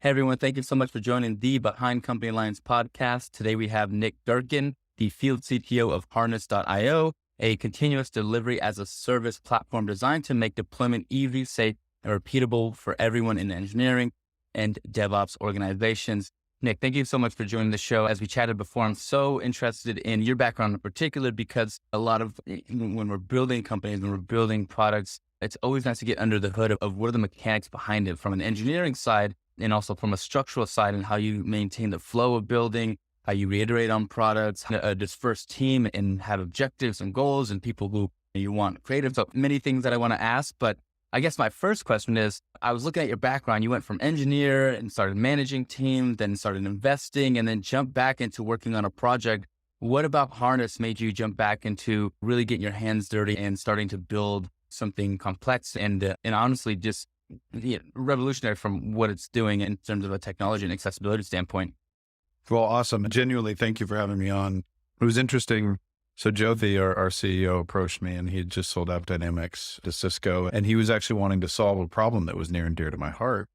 Hey everyone, thank you so much for joining the Behind Company Lines podcast. Today we have Nick Durkin, the Field CTO of Harness.io, a continuous delivery as a service platform designed to make deployment easy, safe, and repeatable for everyone in engineering and DevOps organizations. Nick, thank you so much for joining the show. As we chatted before, I'm so interested in your background in particular because a lot of when we're building companies, when we're building products, it's always nice to get under the hood of what are the mechanics behind it from an engineering side and also from a structural side and how you maintain the flow of building, how you reiterate on products, how to disperse team and have objectives and goals and people who you want creative. So many things that I want to ask, but I guess my first question is, I was looking at your background. You went from engineer and started managing teams, then started investing and then jumped back into working on a project. What about Harness made you jump back into really getting your hands dirty and starting to build something complex and honestly just revolutionary from what it's doing in terms of a technology and accessibility standpoint? Well, awesome. Genuinely, thank you for having me on. It was interesting. So Jyoti, our CEO, approached me and he had just sold AppDynamics to Cisco. And he was actually wanting to solve a problem that was near and dear to my heart.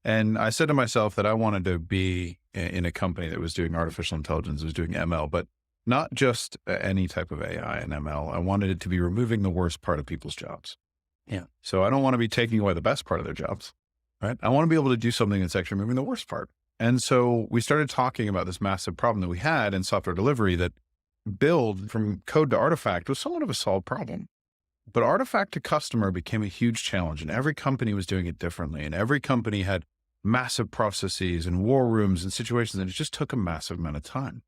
And I said to myself that I wanted to be in a company that was doing artificial intelligence, was doing ML, but not just any type of AI and ML. I wanted it to be removing the worst part of people's jobs. Yeah. So I don't want to be taking away the best part of their jobs, right? I want to be able to do something that's actually removing the worst part. And so we started talking about this massive problem that we had in software delivery, that build from code to artifact was somewhat of a solved problem. But artifact to customer became a huge challenge, and every company was doing it differently. And every company had massive processes and war rooms and situations, and it just took a massive amount of time.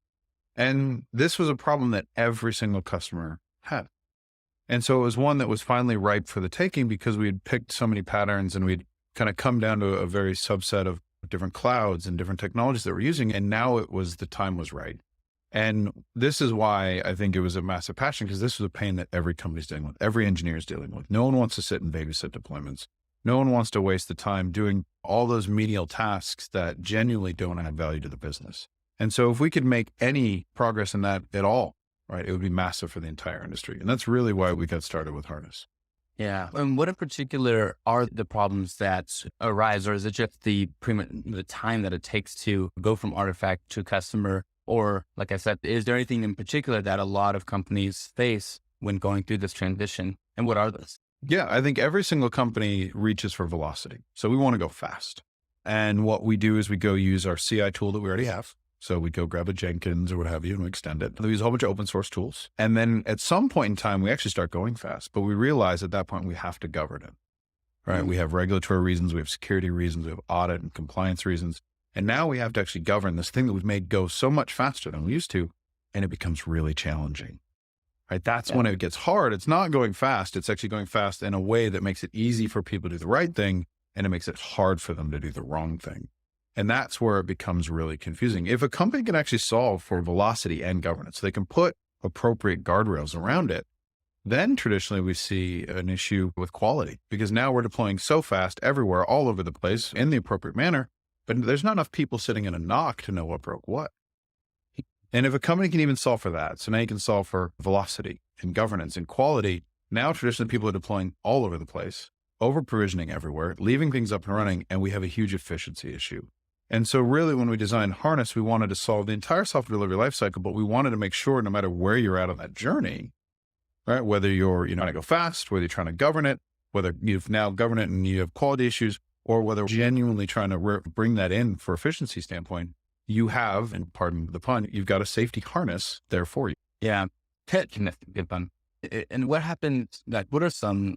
And this was a problem that every single customer had. And so it was one that was finally ripe for the taking because we had picked so many patterns and we'd kind of come down to a very subset of different clouds and different technologies that we're using. And now the time was right. And this is why I think it was a massive passion, because this was a pain that every company's dealing with, every engineer is dealing with. No one wants to sit and babysit deployments. No one wants to waste the time doing all those menial tasks that genuinely don't add value to the business. And so if we could make any progress in that at all, right, it would be massive for the entire industry. And that's really why we got started with Harness. Yeah. And what in particular are the problems that arise, or is it just the time that it takes to go from artifact to customer? Or like I said, is there anything in particular that a lot of companies face when going through this transition? And what are those? Yeah, I think every single company reaches for velocity. So we want to go fast. And what we do is we go use our CI tool that we already have. So we go grab a Jenkins or what have you, and we extend it. We use a whole bunch of open source tools. And then at some point in time, we actually start going fast, but we realize at that point, we have to govern it, right? Mm-hmm. We have regulatory reasons, we have security reasons, we have audit and compliance reasons. And now we have to actually govern this thing that we've made go so much faster than we used to. And it becomes really challenging, right? That's when it gets hard. It's not going fast. It's actually going fast in a way that makes it easy for people to do the right thing. And it makes it hard for them to do the wrong thing. And that's where it becomes really confusing. If a company can actually solve for velocity and governance, they can put appropriate guardrails around it, then traditionally we see an issue with quality, because now we're deploying so fast everywhere, all over the place in the appropriate manner, but there's not enough people sitting in a NOC to know what broke what. And if a company can even solve for that, so now you can solve for velocity and governance and quality, now traditionally people are deploying all over the place, over provisioning everywhere, leaving things up and running, and we have a huge efficiency issue. And so really when we designed Harness, we wanted to solve the entire software delivery lifecycle, but we wanted to make sure no matter where you're at on that journey, right? Whether you're trying to go fast, whether you're trying to govern it, whether you've now governed it and you have quality issues, or whether genuinely trying to bring that in for efficiency standpoint, you have, and pardon the pun, you've got a safety harness there for you. Yeah. Good pun. And what happens, like, what are some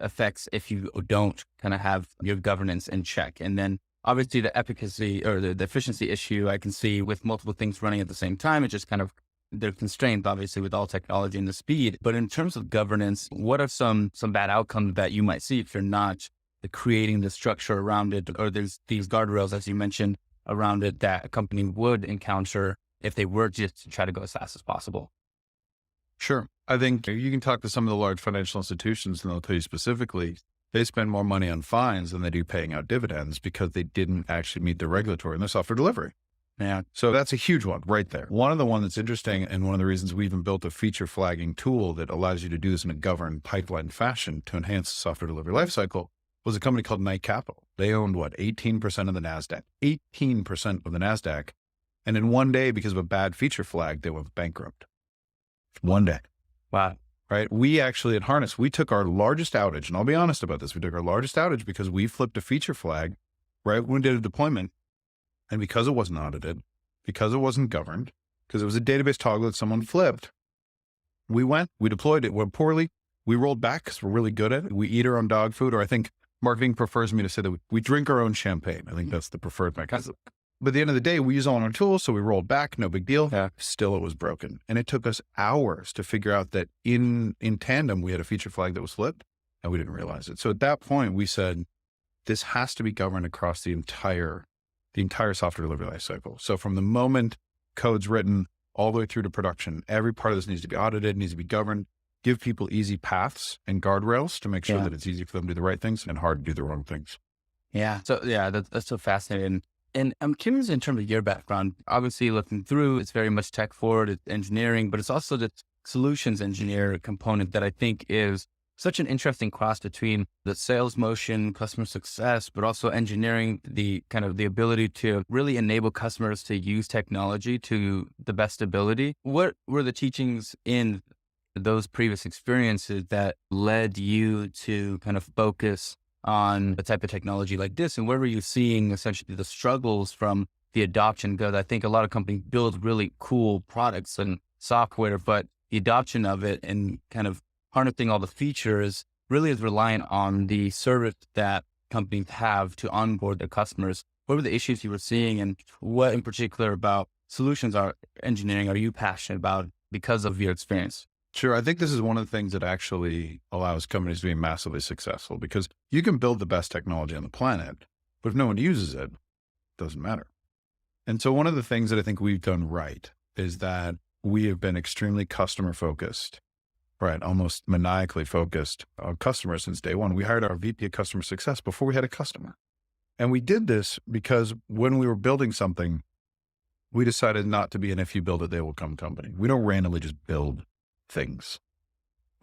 effects if you don't kind of have your governance in check? And then obviously the efficacy or the efficiency issue I can see with multiple things running at the same time. It just kind of, they're constrained obviously with all technology and the speed. But in terms of governance, what are some bad outcomes that you might see if you're not creating the structure around it, or there's these guardrails, as you mentioned, around it that a company would encounter if they were just to try to go as fast as possible? Sure. I think you can talk to some of the large financial institutions and they'll tell you specifically, they spend more money on fines than they do paying out dividends because they didn't actually meet the regulatory in their software delivery. Yeah. So that's a huge one right there. One of the ones that's interesting, and one of the reasons we even built a feature flagging tool that allows you to do this in a governed pipeline fashion to enhance the software delivery lifecycle, was a company called Knight Capital. They owned what, 18% of the NASDAQ, 18% of the NASDAQ. And in one day, because of a bad feature flag, they went bankrupt. One day. Wow. Right. We actually at Harness, we took our largest outage, and I'll be honest about this. We took our largest outage because we flipped a feature flag right when we did a deployment. And because it wasn't audited, because it wasn't governed, because it was a database toggle that someone flipped, we deployed it, went poorly. We rolled back because we're really good at it. We eat our own dog food, or I think marketing prefers me to say that we drink our own champagne. I think that's the preferred mechanism. But at the end of the day, we use all our tools. So we rolled back, no big deal. Yeah. Still, it was broken. And it took us hours to figure out that in tandem, we had a feature flag that was flipped and we didn't realize it. So at that point, we said, this has to be governed across the entire software delivery lifecycle. So from the moment code's written all the way through to production, every part of this needs to be audited, needs to be governed, give people easy paths and guardrails to make sure that it's easy for them to do the right things and hard to do the wrong things. Yeah. So yeah, that's so fascinating. And I'm curious in terms of your background, obviously looking through, it's very much tech forward, it's engineering, but it's also the solutions engineer component that I think is such an interesting cross between the sales motion, customer success, but also engineering, the kind of the ability to really enable customers to use technology to the best ability. What were the teachings in those previous experiences that led you to kind of focus on the type of technology like this? And where were you seeing essentially the struggles from the adoption? Because I think a lot of companies build really cool products and software, but the adoption of it and kind of harnessing all the features really is reliant on the service that companies have to onboard their customers. What were the issues you were seeing, and what in particular about solutions engineering are you passionate about because of your experience? Sure. I think this is one of the things that actually allows companies to be massively successful, because you can build the best technology on the planet, but if no one uses it, it doesn't matter. And so one of the things that I think we've done right is that we have been extremely customer focused, right? Almost maniacally focused on customers since day one. We hired our VP of customer success before we had a customer. And we did this because when we were building something, we decided not to be an if you build it, they will come company. We don't randomly just build things,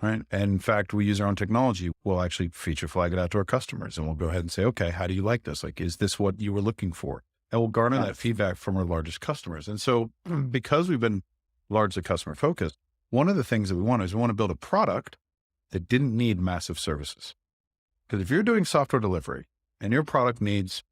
right? And in fact, we use our own technology. We'll actually feature flag it out to our customers, and we'll go ahead and say, okay, how do you like this? Like, is this what you were looking for? And we'll garner that feedback from our largest customers. And so because we've been largely customer focused, one of the things that we want is we want to build a product that didn't need massive services. Because if you're doing software delivery and your product needs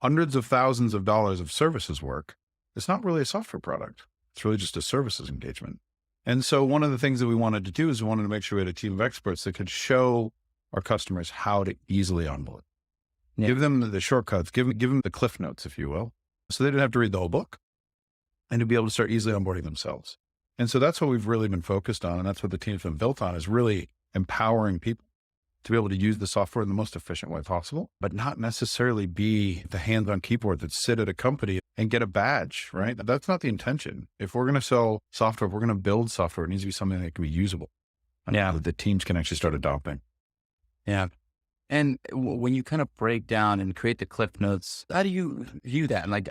hundreds of thousands of dollars of services work, it's not really a software product. It's really just a services engagement. And so one of the things that we wanted to do is we wanted to make sure we had a team of experts that could show our customers how to easily onboard. Yeah. Give them the shortcuts, give them the cliff notes, if you will, so they didn't have to read the whole book, and to be able to start easily onboarding themselves. And so that's what we've really been focused on. And that's what the team's been built on, is really empowering people to be able to use the software in the most efficient way possible, but not necessarily be the hands-on keyboard that sit at a company and get a badge, right? That's not the intention. If we're going to sell software, if we're going to build software, it needs to be something that can be usable. Yeah. That the teams can actually start adopting. Yeah. And when you kind of break down and create the cliff notes, how do you view that? And like,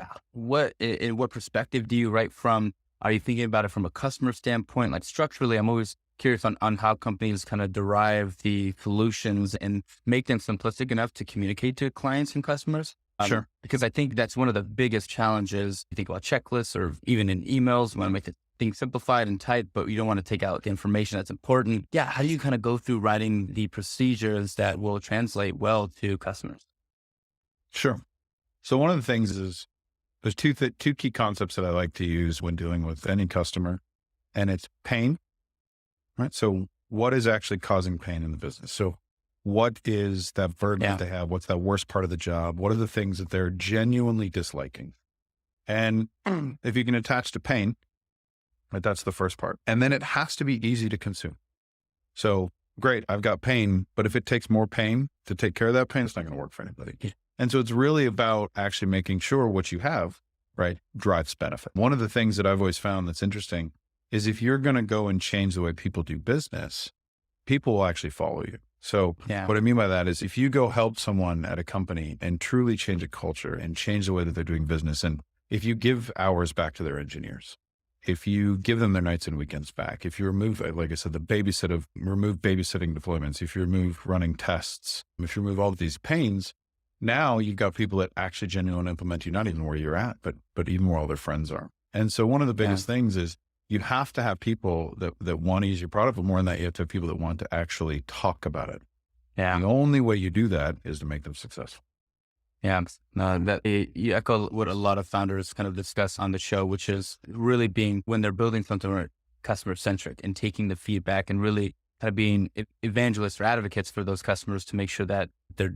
in what perspective do you write from? Are you thinking about it from a customer standpoint? Like structurally, I'm always curious on how companies kind of derive the solutions and make them simplistic enough to communicate to clients and customers. Sure. Because I think that's one of the biggest challenges. You think about checklists or even in emails, you want to make the thing simplified and tight, but you don't want to take out the information that's important. Yeah. How do you kind of go through writing the procedures that will translate well to customers? Sure. So one of the things is there's two key concepts that I like to use when dealing with any customer, and it's pain, right? So what is actually causing pain in the business? So what is that burden that they have? What's that worst part of the job? What are the things that they're genuinely disliking? And if you can attach to pain, right, that's the first part. And then it has to be easy to consume. So great, I've got pain, but if it takes more pain to take care of that pain, it's not going to work for anybody. Yeah. And so it's really about actually making sure what you have, right, drives benefit. One of the things that I've always found that's interesting is if you're going to go and change the way people do business, people will actually follow you. So what I mean by that is if you go help someone at a company and truly change a culture and change the way that they're doing business, and if you give hours back to their engineers, if you give them their nights and weekends back, if you remove, like I said, remove babysitting deployments, if you remove running tests, if you remove all of these pains, Now you've got people that actually genuinely implement you, not even where you're at, but even where all their friends are. And so one of the biggest things is you have to have people that want to use your product, but more than that, you have to have people that want to actually talk about it. Yeah. And the only way you do that is to make them successful. Yeah. You echo what a lot of founders kind of discuss on the show, which is really being, when they're building something customer centric and taking the feedback and really kind of being evangelists or advocates for those customers to make sure that they're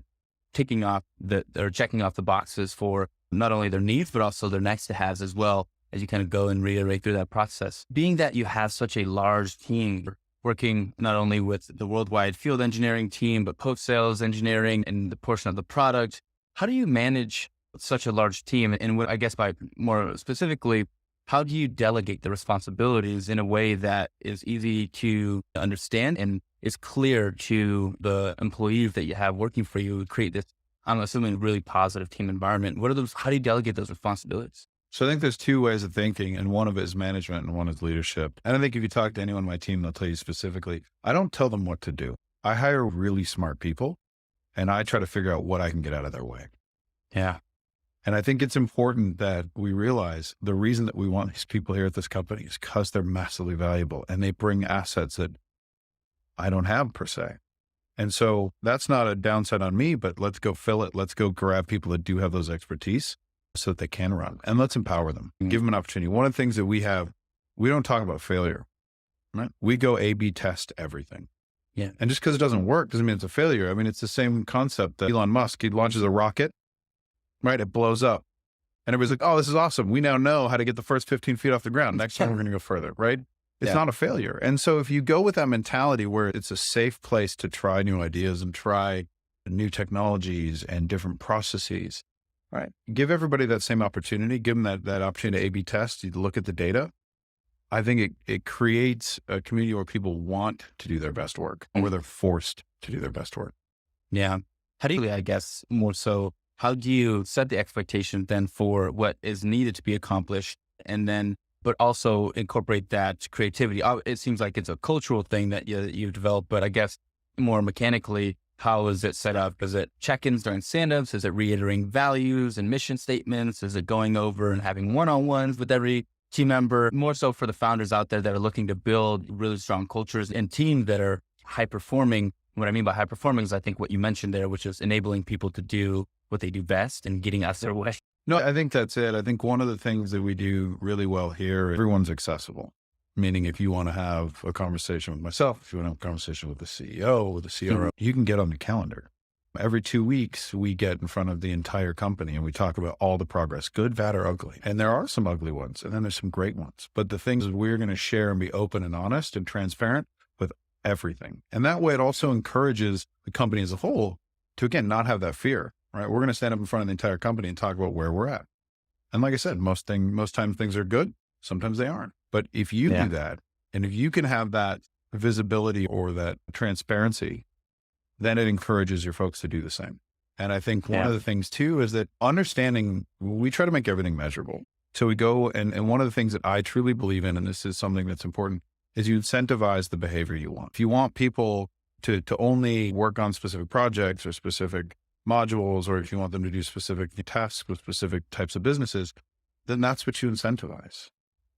checking off the boxes for not only their needs, but also their nice to haves as well, as you kind of go and reiterate through that process. Being that you have such a large team working not only with the worldwide field engineering team, but post-sales engineering and the portion of the product, how do you manage such a large team? And what, I guess by more specifically, how do you delegate the responsibilities in a way that is easy to understand and is clear to the employees that you have working for you, create this, I'm assuming, really positive team environment? How do you delegate those responsibilities? So I think there's two ways of thinking, and one of it is management and one is leadership. And I think if you talk to anyone on my team, they'll tell you specifically, I don't tell them what to do. I hire really smart people and I try to figure out what I can get out of their way. Yeah. And I think it's important that we realize the reason that we want these people here at this company is because they're massively valuable and they bring assets that I don't have per se. And so that's not a downside on me, but let's go fill it. Let's go grab people that do have those expertise so that they can run, and let's empower them, give them an opportunity. One of the things that we don't talk about failure, right? We go A/B test everything. Yeah. And just because it doesn't work doesn't mean it's a failure. I mean, it's the same concept that Elon Musk, he launches a rocket, right? It blows up and everybody's like, oh, this is awesome. We now know how to get the first 15 feet off the ground. Next time we're going to go further, right? It's not a failure. And so if you go with that mentality where it's a safe place to try new ideas and try new technologies and different processes, right? Give everybody that same opportunity, give them that opportunity to A/B test, you look at the data. I think it creates a community where people want to do their best work, or where they're forced to do their best work. Yeah. How do you, I guess, more so, how do you set the expectation then for what is needed to be accomplished, and then, but also incorporate that creativity? It seems like it's a cultural thing that you've developed, but I guess more mechanically, how is it set up? Is it check-ins during stand-ups? Is it reiterating values and mission statements? Is it going over and having one-on-ones with every team member? More so for the founders out there that are looking to build really strong cultures and teams that are high-performing. What I mean by high-performing is, I think, what you mentioned there, which is enabling people to do what they do best and getting us their way. No, I think that's it. I think one of the things that we do really well here, everyone's accessible. Meaning if you want to have a conversation with myself, if you want to have a conversation with the CEO, with the CRO, you can get on the calendar. Every 2 weeks, we get in front of the entire company and we talk about all the progress, good, bad, or ugly. And there are some ugly ones, and then there's some great ones. But the things is we're going to share and be open and honest and transparent with everything. And that way it also encourages the company as a whole to, again, not have that fear, right? We're going to stand up in front of the entire company and talk about where we're at. And like I said, most times things are good. Sometimes they aren't. But if you do that, and if you can have that visibility or that transparency, then it encourages your folks to do the same. And I think one of the things too is that understanding, we try to make everything measurable. So we go, and one of the things that I truly believe in, and this is something that's important, is you incentivize the behavior you want. If you want people to only work on specific projects or specific modules, or if you want them to do specific tasks with specific types of businesses, then that's what you incentivize.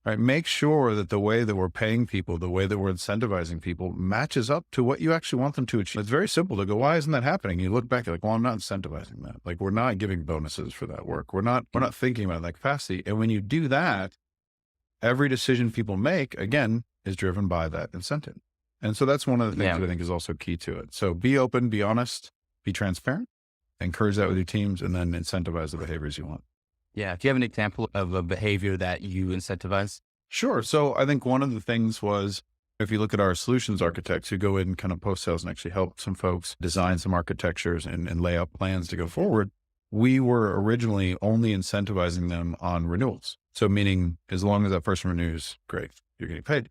Right? Make sure that the way that we're paying people, the way that we're incentivizing people matches up to what you actually want them to achieve. It's very simple to go, why isn't that happening? You look back, you're like, well, I'm not incentivizing that. Like, we're not giving bonuses for that work. We're not thinking about that capacity. And when you do that, every decision people make, again, is driven by that incentive. And so that's one of the things that I think is also key to it. So be open, be honest, be transparent, encourage that with your teams, and then incentivize the behaviors you want. Yeah. Do you have an example of a behavior that you incentivize? Sure. So I think one of the things was, if you look at our solutions architects who go in kind of post-sales and actually help some folks design some architectures and lay out plans to go forward, we were originally only incentivizing them on renewals. So meaning, as long as that person renews, great, you're getting paid.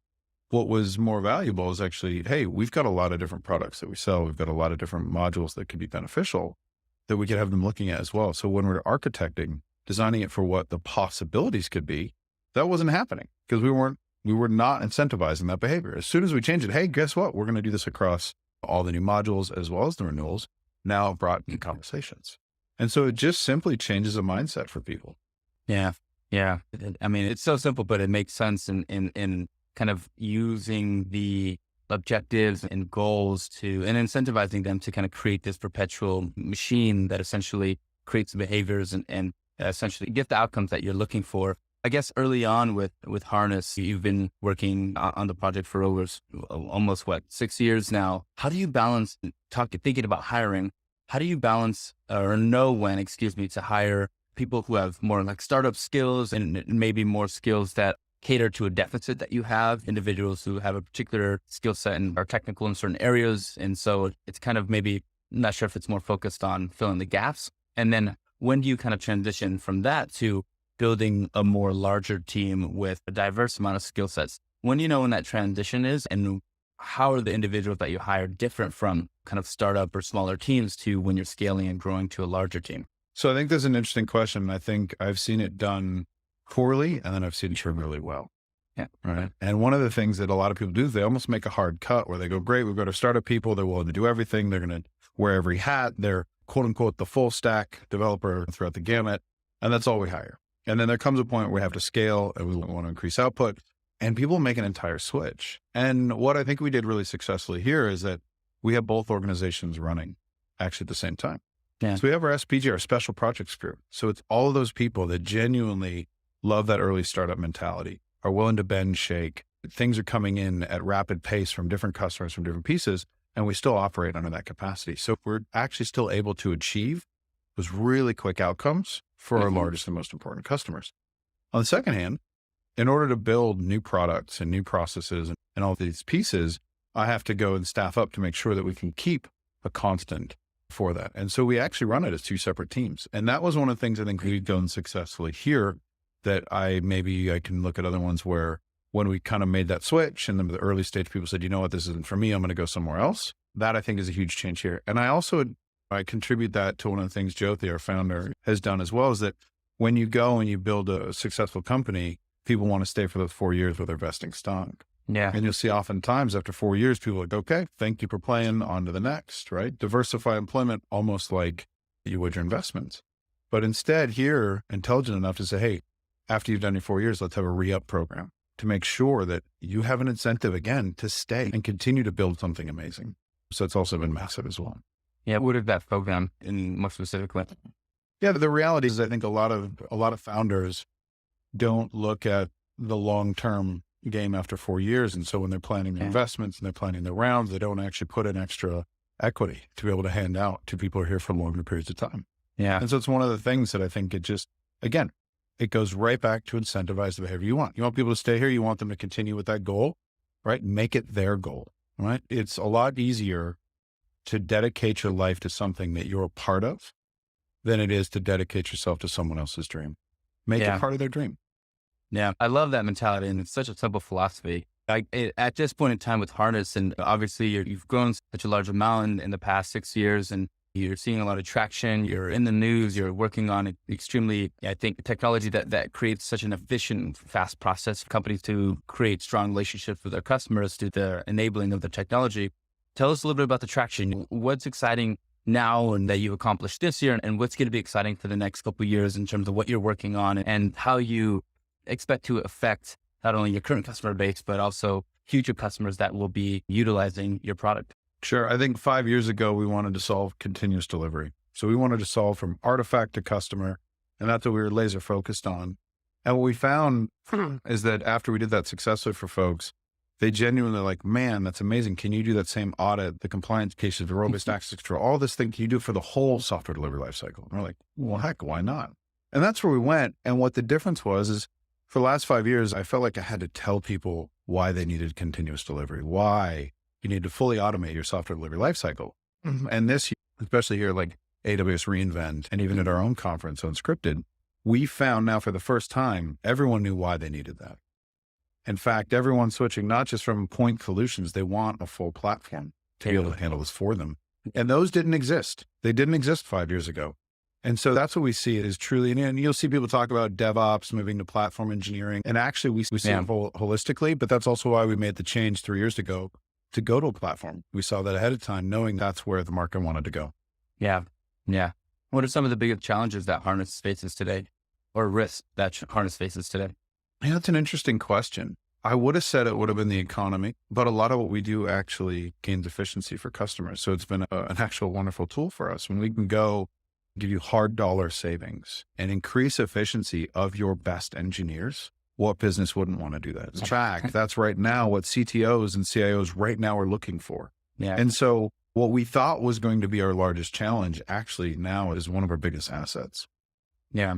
What was more valuable is actually, hey, we've got a lot of different products that we sell. We've got a lot of different modules that could be beneficial that we could have them looking at as well. So when we're architecting, designing it for what the possibilities could be, that wasn't happening because we were not incentivizing that behavior. As soon as we change it, hey, guess what? We're going to do this across all the new modules as well as the renewals. Now it brought new conversations. And so it just simply changes a mindset for people. Yeah. Yeah. I mean, it's so simple, but it makes sense in kind of using the objectives and goals and incentivizing them to kind of create this perpetual machine that essentially creates behaviors and essentially get the outcomes that you're looking for. I guess early on with Harness, you've been working on the project for over almost 6 years now. How do you balance thinking about hiring? How do you balance or know when, to hire people who have more like startup skills and maybe more skills that cater to a deficit that you have, individuals who have a particular skill set and are technical in certain areas. And so it's kind of maybe, I'm not sure if it's more focused on filling the gaps. And then when do you kind of transition from that to building a more larger team with a diverse amount of skill sets? When do you know when that transition is, and how are the individuals that you hire different from kind of startup or smaller teams to when you're scaling and growing to a larger team? So I think that's an interesting question. I think I've seen it done poorly, and then I've seen it done really well. Yeah. Right. And one of the things that a lot of people do is they almost make a hard cut where they go, great, we've got our startup people. They're willing to do everything. They're going to wear every hat. They're quote unquote the full stack developer throughout the gamut. And that's all we hire. And then there comes a point where we have to scale and we want to increase output, and people make an entire switch. And what I think we did really successfully here is that we have both organizations running actually at the same time. Yeah. So we have our SPG, our special projects group. So it's all of those people that genuinely love that early startup mentality, are willing to bend, shake. Things are coming in at rapid pace from different customers, from different pieces, and we still operate under that capacity. So we're actually still able to achieve those really quick outcomes for our largest and most important customers. On the second hand, in order to build new products and new processes and all these pieces, I have to go and staff up to make sure that we can keep a constant for that. And so we actually run it as two separate teams. And that was one of the things I think we've done successfully here that I can look at other ones where when we kind of made that switch and then the early stage people said, you know what, this isn't for me, I'm going to go somewhere else. That I think is a huge change here. And I contribute that to one of the things Jyoti, our founder, has done as well, is that when you go and you build a successful company, people want to stay for those 4 years with their vesting stock. Yeah. And you'll see oftentimes after 4 years, people are like, okay, thank you for playing, on to the next, right? Diversify employment almost like you would your investments. But instead here, intelligent enough to say, hey, after you've done your 4 years, let's have a re-up program to make sure that you have an incentive again to stay and continue to build something amazing. So it's also been massive as well. Yeah. What is that program in more specifically? Yeah. The reality is I think a lot of founders don't look at the long-term game after 4 years. And so when they're planning their investments and they're planning their rounds, they don't actually put in extra equity to be able to hand out to people who are here for longer periods of time. Yeah. And so it's one of the things that I think it goes right back to incentivize the behavior you want. You want people to stay here. You want them to continue with that goal, right? Make it their goal, right? It's a lot easier to dedicate your life to something that you're a part of than it is to dedicate yourself to someone else's dream. Make it part of their dream. Yeah. I love that mentality. And it's such a simple philosophy. At this point in time with Harness, and obviously you've grown such a large amount in the past 6 years, and you're seeing a lot of traction. You're in the news. You're working on extremely, I think, technology that creates such an efficient, fast process for companies to create strong relationships with their customers through the enabling of the technology. Tell us a little bit about the traction. What's exciting now and that you've accomplished this year, and what's going to be exciting for the next couple of years in terms of what you're working on and how you expect to affect not only your current customer base, but also future customers that will be utilizing your product? Sure. I think 5 years ago, we wanted to solve continuous delivery. So we wanted to solve from artifact to customer, and that's what we were laser focused on. And what we found is that after we did that successfully for folks, they genuinely like, man, that's amazing. Can you do that same audit, the compliance cases, the role-based access control, all this thing, can you do it for the whole software delivery lifecycle? And we're like, well, heck, why not? And that's where we went. And what the difference was is for the last 5 years, I felt like I had to tell people why they needed continuous delivery, why you need to fully automate your software delivery lifecycle. And this, especially here, like AWS reInvent, and even at our own conference on Scripted, we found now for the first time, everyone knew why they needed that. In fact, everyone's switching not just from point solutions, they want a full platform to be able to handle this for them. And those didn't exist. They didn't exist 5 years ago. And so that's what we see is truly, and you'll see people talk about DevOps, moving to platform engineering. And actually we see it holistically, but that's also why we made the change 3 years ago to go to a platform. We saw that ahead of time, knowing that's where the market wanted to go. Yeah. Yeah. What are some of the biggest challenges that Harness faces today, or risks that Harness faces today? Yeah, that's an interesting question. I would have said it would have been the economy, but a lot of what we do actually gains efficiency for customers. So it's been an actual wonderful tool for us when we can go give you hard dollar savings and increase efficiency of your best engineers. What business wouldn't want to do that? In fact, that's right now what CTOs and CIOs right now are looking for. Yeah. And so what we thought was going to be our largest challenge actually now is one of our biggest assets. Yeah.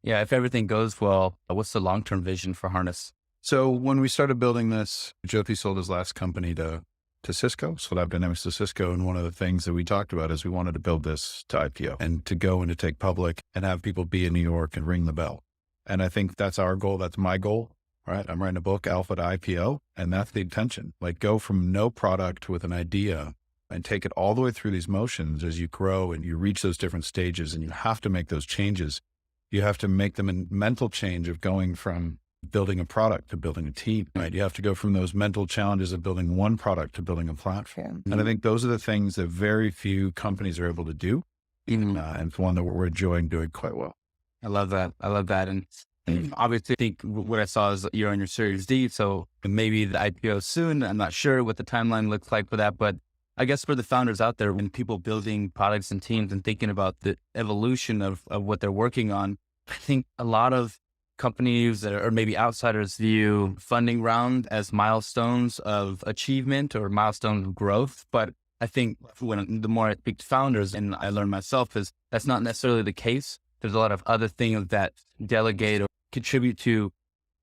Yeah. If everything goes well, what's the long-term vision for Harness? So when we started building this, Jyoti sold his last company to Cisco, sold AppDynamics to Cisco. And one of the things that we talked about is we wanted to build this to IPO and to go and to take public and have people be in New York and ring the bell. And I think that's our goal. That's my goal, right? I'm writing a book, Alpha to IPO, and that's the intention. Like go from no product with an idea and take it all the way through these motions as you grow and you reach those different stages and you have to make those changes. You have to make them a mental change of going from building a product to building a team, right? You have to go from those mental challenges of building one product to building a platform. Mm-hmm. And I think those are the things that very few companies are able to do. And it's one that we're enjoying doing quite well. I love that. I love that. And obviously I think what I saw is you're on your Series D. So maybe the IPO soon. I'm not sure what the timeline looks like for that, but I guess for the founders out there, when people building products and teams and thinking about the evolution of what they're working on, I think a lot of companies that are, or maybe outsiders view funding round as milestones of achievement or milestones of growth. But I think the more I speak to founders and I learn myself is that's not necessarily the case. There's a lot of other things that delegate or contribute to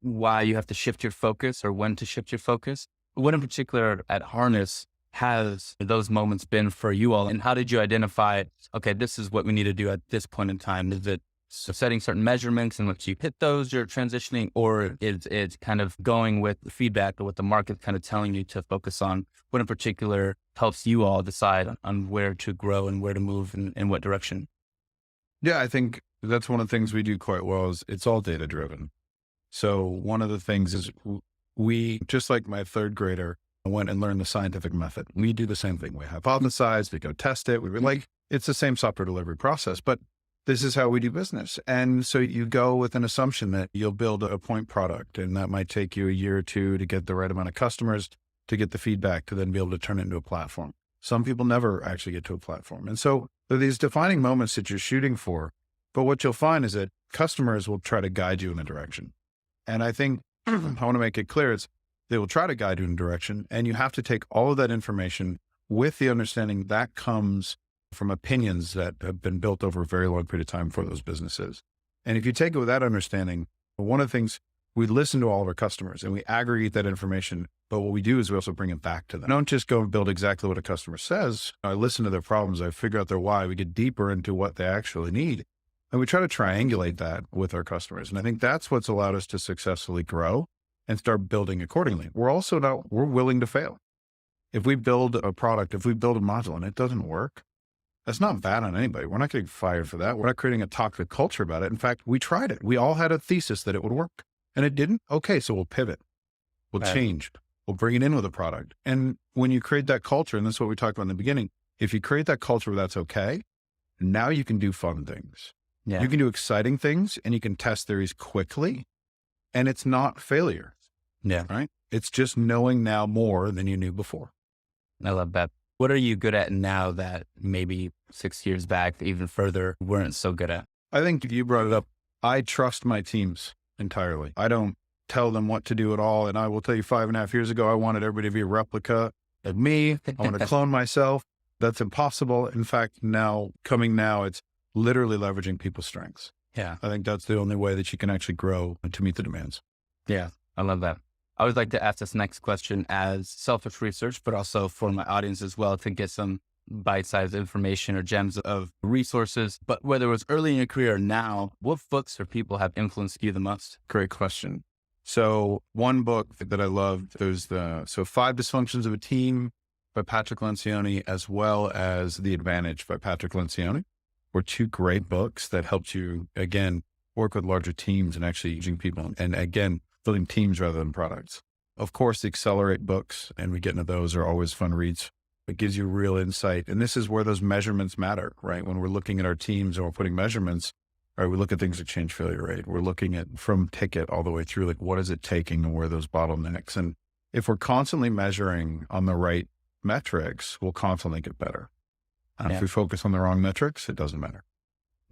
why you have to shift your focus or when to shift your focus. What in particular at Harness has those moments been for you all? And how did you identify, okay, this is what we need to do at this point in time? Is it setting certain measurements and once you hit those, you're transitioning, or it's kind of going with the feedback or what the market's kind of telling you to focus on? What in particular helps you all decide on where to grow and where to move and in what direction? Yeah, I think that's one of the things we do quite well is it's all data driven. So one of the things is we, just like my third grader, went and learned the scientific method. We do the same thing. We hypothesize, we go test it. We were like, it's the same software delivery process, but this is how we do business. And so you go with an assumption that you'll build a point product and that might take you a year or two to get the right amount of customers, to get the feedback, to then be able to turn it into a platform. Some people never actually get to a platform. And so there are these defining moments that you're shooting for, but what you'll find is that customers will try to guide you in a direction. And I think I want to make it clear, they will try to guide you in a direction and you have to take all of that information with the understanding that comes from opinions that have been built over a very long period of time for those businesses. And if you take it with that understanding, one of the things, we listen to all of our customers and we aggregate that information, but what we do is we also bring it back to them. I don't just go and build exactly what a customer says. I listen to their problems. I figure out their why. We get deeper into what they actually need. And we try to triangulate that with our customers. And I think that's what's allowed us to successfully grow and start building accordingly. We're willing to fail. If we build a product, if we build a module and it doesn't work, that's not bad on anybody. We're not getting fired for that. We're not creating a toxic culture about it. In fact, we tried it. We all had a thesis that it would work and it didn't. Okay. So we'll pivot. We'll change. We'll bring it in with a product. And when you create that culture, and that's what we talked about in the beginning, if you create that culture where that's okay, now you can do fun things. Yeah. You can do exciting things and you can test theories quickly and it's not failure. Yeah. Right. It's just knowing now more than you knew before. I love that. What are you good at now that maybe 6 years back, even further, weren't so good at? I think you brought it up. I trust my teams entirely. I don't tell them what to do at all. And I will tell you 5.5 years ago, I wanted everybody to be a replica of me. I want to clone myself. That's impossible. In fact, now, it's literally leveraging people's strengths. Yeah. I think that's the only way that you can actually grow to meet the demands. Yeah. I love that. I always like to ask this next question as selfish research, but also for my audience as well to get some bite-sized information or gems of resources. But whether it was early in your career or now, what books or people have influenced you the most? Great question. So one book that I loved, there's 5 Dysfunctions of a Team by Patrick Lencioni, as well as The Advantage by Patrick Lencioni, were 2 great books that helped you, again, work with larger teams and actually using people. And again, building teams rather than products. Of course, the Accelerate books, and we get into those, are always fun reads It gives you real insight. And this is where those measurements matter, right? When we're looking at our teams and we're putting measurements, right, we look at things like change failure rate. We're looking at from ticket all the way through, like what is it taking and where are those bottlenecks? And if we're constantly measuring on the right metrics, we'll constantly get better. And if we focus on the wrong metrics, it doesn't matter.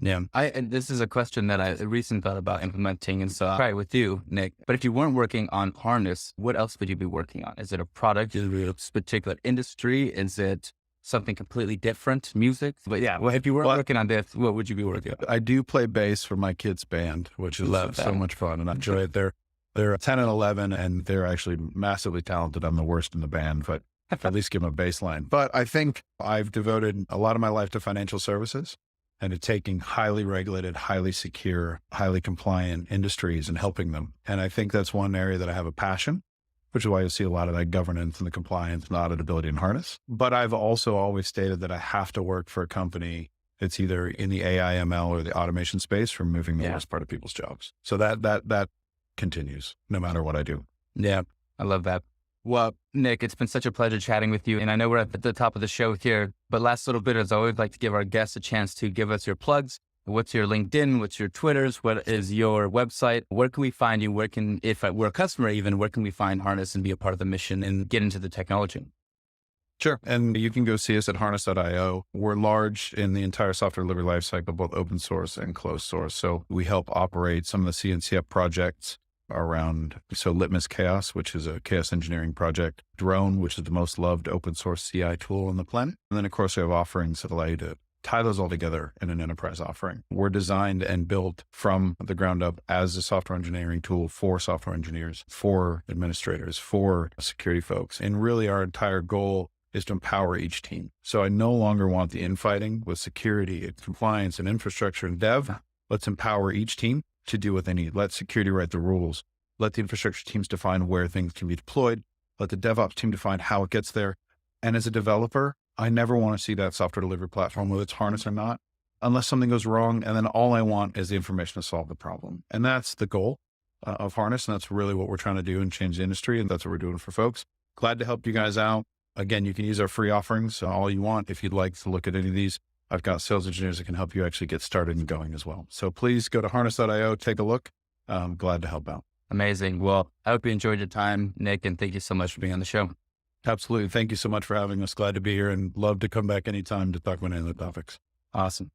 Yeah. And this is a question that I recently thought about implementing. And so I'll try it with you, Nick. But if you weren't working on Harness, what else would you be working on? Is it a product? Is it a particular industry? Is it something completely different? Music? But yeah, well, if you weren't working on this, what would you be working on? I do play bass for my kids' band, which is so much fun. And I enjoy it. They're 10 and 11, and they're actually massively talented. I'm the worst in the band, but at least give them a bass line. But I think I've devoted a lot of my life to financial services and to taking highly regulated, highly secure, highly compliant industries and helping them. And I think that's one area that I have a passion, which is why you see a lot of that governance and the compliance and auditability in Harness. But I've also always stated that I have to work for a company that's either in the AI, ML, or the automation space for moving the worst part of people's jobs. So that continues no matter what I do. Yeah, I love that. Well, Nick, it's been such a pleasure chatting with you. And I know we're at the top of the show here, but last little bit, as I always like to give our guests a chance to give us your plugs. What's your LinkedIn? What's your Twitters? What is your website? Where can we find you? If we're a customer even, where can we find Harness and be a part of the mission and get into the technology? Sure. And you can go see us at harness.io. We're large in the entire software delivery lifecycle, both open source and closed source. So we help operate some of the CNCF projects around, so Litmus Chaos, which is a chaos engineering project, Drone, which is the most loved open source CI tool on the planet. And then of course we have offerings that allow you to tie those all together in an enterprise offering. We're designed and built from the ground up as a software engineering tool for software engineers, for administrators, for security folks. And really our entire goal is to empower each team. So I no longer want the infighting with security and compliance and infrastructure and dev. Let's empower each team to do what they need. Let security write the rules. Let the infrastructure teams define where things can be deployed. Let the DevOps team define how it gets there. And as a developer, I never want to see that software delivery platform, whether it's Harness or not, unless something goes wrong. And then all I want is the information to solve the problem. And that's the goal of Harness. And that's really what we're trying to do and change the industry. And that's what we're doing for folks. Glad to help you guys out. Again, you can use our free offerings all you want. If you'd like to look at any of these, I've got sales engineers that can help you actually get started and going as well. So please go to harness.io, take a look. I'm glad to help out. Amazing. Well, I hope you enjoyed your time, Nick, and thank you so much for being on the show. Absolutely. Thank you so much for having us. Glad to be here and love to come back anytime to talk about any of the topics. Awesome.